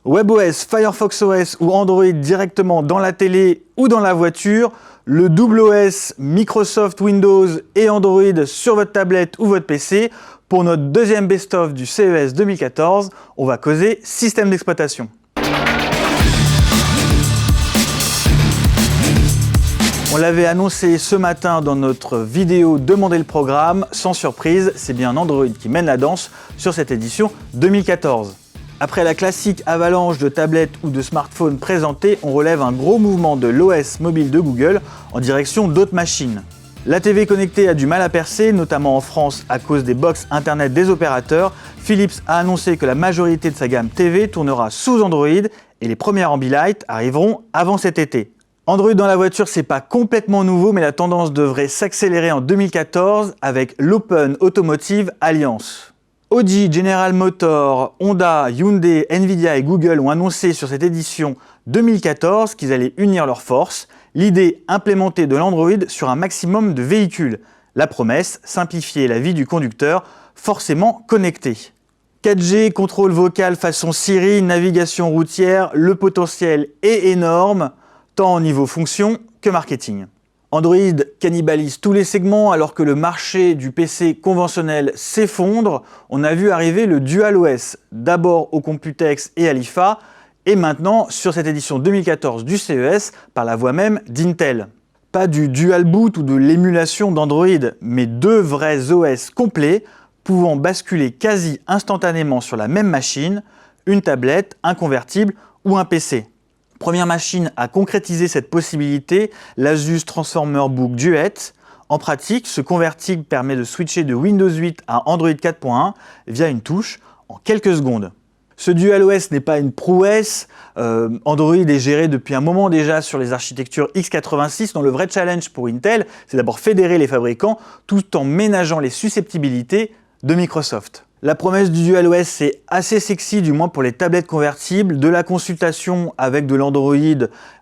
WebOS, Firefox OS ou Android directement dans la télé ou dans la voiture, le double OS, Microsoft Windows et Android sur votre tablette ou votre PC. Pour notre deuxième best-of du CES 2014, on va causer système d'exploitation. On l'avait annoncé ce matin dans notre vidéo Demandez le programme. Sans surprise, c'est bien Android qui mène la danse sur cette édition 2014. Après la classique avalanche de tablettes ou de smartphones présentés, on relève un gros mouvement de l'OS mobile de Google en direction d'autres machines. La TV connectée a du mal à percer, notamment en France à cause des box internet des opérateurs. Philips a annoncé que la majorité de sa gamme TV tournera sous Android et les premières Ambilight arriveront avant cet été. Android dans la voiture, c'est pas complètement nouveau, mais la tendance devrait s'accélérer en 2014 avec l'Open Automotive Alliance. Audi, General Motors, Honda, Hyundai, Nvidia et Google ont annoncé sur cette édition 2014 qu'ils allaient unir leurs forces. L'idée, implémenter de l'Android sur un maximum de véhicules. La promesse, simplifier la vie du conducteur, forcément connecté. 4G, contrôle vocal façon Siri, navigation routière, le potentiel est énorme, tant au niveau fonction que marketing. Android cannibalise tous les segments alors que le marché du PC conventionnel s'effondre. On a vu arriver le DualOS, d'abord au Computex et à l'IFA, et maintenant sur cette édition 2014 du CES par la voix même d'Intel. Pas du dual boot ou de l'émulation d'Android, mais deux vrais OS complets pouvant basculer quasi instantanément sur la même machine, une tablette, un convertible ou un PC. Première machine à concrétiser cette possibilité, l'Asus Transformer Book Duet. En pratique, ce convertible permet de switcher de Windows 8 à Android 4.1 via une touche en quelques secondes. Ce DualOS n'est pas une prouesse, Android est géré depuis un moment déjà sur les architectures x86, dont le vrai challenge pour Intel, c'est d'abord fédérer les fabricants tout en ménageant les susceptibilités de Microsoft. La promesse du DualOS, c'est assez sexy, du moins pour les tablettes convertibles, de la consultation avec de l'Android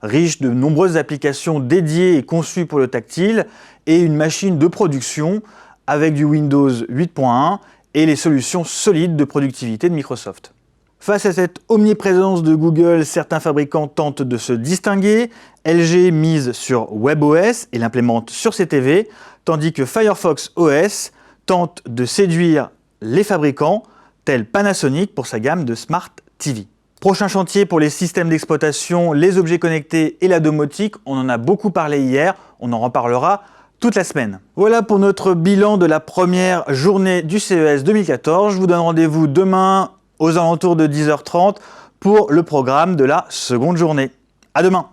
riche de nombreuses applications dédiées et conçues pour le tactile, et une machine de production avec du Windows 8.1 et les solutions solides de productivité de Microsoft. Face à cette omniprésence de Google, certains fabricants tentent de se distinguer. LG mise sur WebOS et l'implémente sur ses TV, tandis que Firefox OS tente de séduire les fabricants, tels Panasonic pour sa gamme de Smart TV. Prochain chantier pour les systèmes d'exploitation, les objets connectés et la domotique. On en a beaucoup parlé hier, on en reparlera toute la semaine. Voilà pour notre bilan de la première journée du CES 2014. Je vous donne rendez-vous demain aux alentours de 10h30 pour le programme de la seconde journée. À demain!